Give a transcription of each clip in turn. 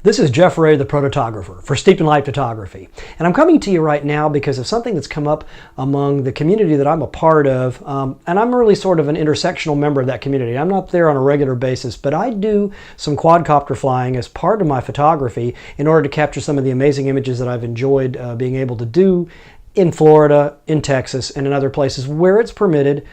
This is Jeff Ray, the Prototographer for Steeped in Light Photography. And I'm coming to you right now because of something that's come up among the community that I'm a part of. And I'm really sort of an intersectional member of that community. I'm not there on a regular basis, but I do some quadcopter flying as part of my photography in order to capture some of the amazing images that I've enjoyed being able to do in Florida, in Texas, and in other places where it's permitted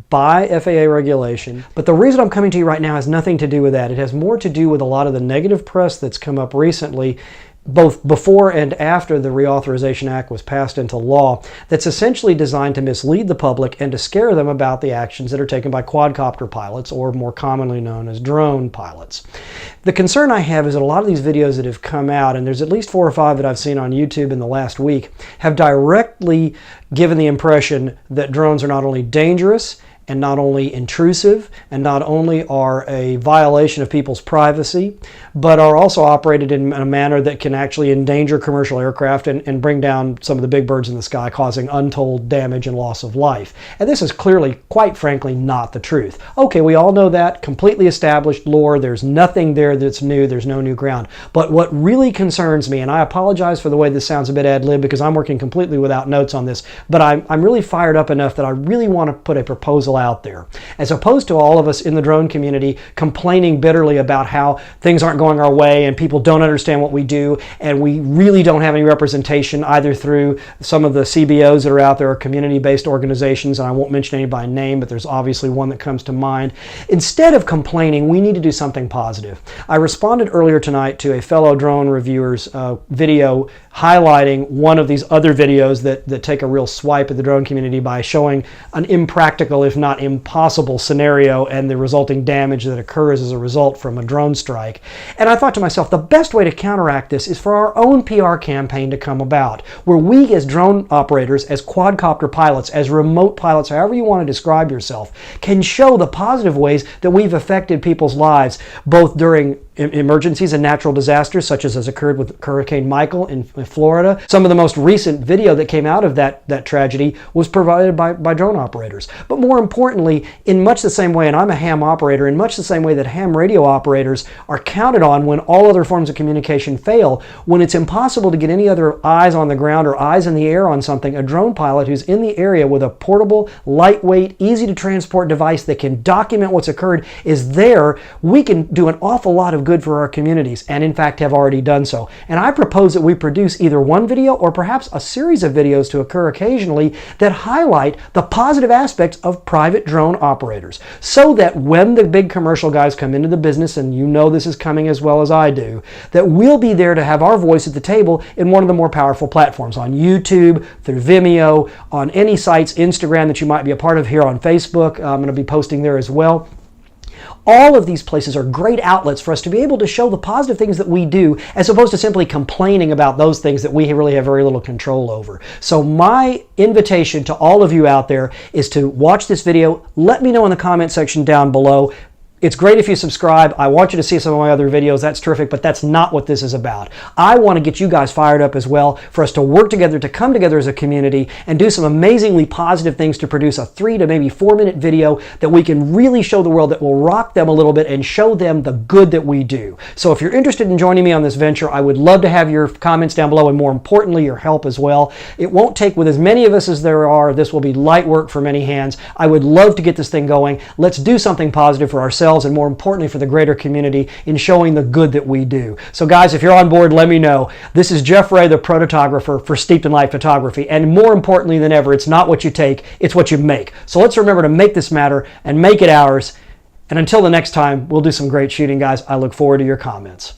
by FAA regulation. But the reason I'm coming to you right now has nothing to do with that. It has more to do with a lot of the negative press that's come up recently, both before and after the Reauthorization Act was passed into law, that's essentially designed to mislead the public and to scare them about the actions that are taken by quadcopter pilots, or more commonly known as drone pilots. The concern I have is that a lot of these videos that have come out, and there's at least 4 or 5 that I've seen on YouTube in the last week, have directly given the impression that drones are not only dangerous and not only intrusive and not only are a violation of people's privacy, but are also operated in a manner that can actually endanger commercial aircraft and bring down some of the big birds in the sky, causing untold damage and loss of life. And this is clearly, quite frankly, not the truth. Okay, we all know that, completely established lore, there's nothing there that's new, there's no new ground. But what really concerns me, and I apologize for the way this sounds a bit ad-lib because I'm working completely without notes on this, but I'm really fired up enough that I really want to put a proposal out there, as opposed to all of us in the drone community complaining bitterly about how things aren't going our way and people don't understand what we do, and we really don't have any representation either through some of the CBOs that are out there, or community-based organizations, and I won't mention any by name, but there's obviously one that comes to mind. Instead of complaining, we need to do something positive. I responded earlier tonight to a fellow drone reviewer's video highlighting one of these other videos that take a real swipe at the drone community by showing an impractical, if not impossible, scenario and the resulting damage that occurs as a result from a drone strike. And I thought to myself, the best way to counteract this is for our own PR campaign to come about, where we as drone operators, as quadcopter pilots, as remote pilots, however you want to describe yourself, can show the positive ways that we've affected people's lives, both during emergencies and natural disasters, such as has occurred with Hurricane Michael in Florida. Some of the most recent video that came out of that tragedy was provided by drone operators. But more importantly, in much the same way, and I'm a ham operator, in much the same way that ham radio operators are counted on when all other forms of communication fail, when it's impossible to get any other eyes on the ground or eyes in the air on something, a drone pilot who's in the area with a portable, lightweight, easy to transport device that can document what's occurred is there. We can do an awful lot of good for our communities, and in fact have already done so. And I propose that we produce either one video or perhaps a series of videos to occur occasionally that highlight the positive aspects of private drone operators, so that when the big commercial guys come into the business, and you know this is coming as well as I do, that we'll be there to have our voice at the table in one of the more powerful platforms, on YouTube, through Vimeo, on any sites, Instagram that you might be a part of, here on Facebook. I'm going to be posting there as well. All of these places are great outlets for us to be able to show the positive things that we do, as opposed to simply complaining about those things that we really have very little control over. So my invitation to all of you out there is to watch this video. Let me know in the comment section down below. It's great if you subscribe. I want you to see some of my other videos. That's terrific, but that's not what this is about. I want to get you guys fired up as well, for us to work together, to come together as a community and do some amazingly positive things to produce a 3 to maybe 4-minute video that we can really show the world, that will rock them a little bit and show them the good that we do. So if you're interested in joining me on this venture, I would love to have your comments down below, and more importantly, your help as well. It won't take, with as many of us as there are, this will be light work for many hands. I would love to get this thing going. Let's do something positive for ourselves, and more importantly for the greater community, in showing the good that we do. So guys, if you're on board, let me know. This is Jeff Ray, the Prototographer for Steeped in Light Photography, and more importantly than ever, it's not what you take, it's what you make. So let's remember to make this matter and make it ours. And until the next time, we'll do some great shooting, guys. I look forward to your comments.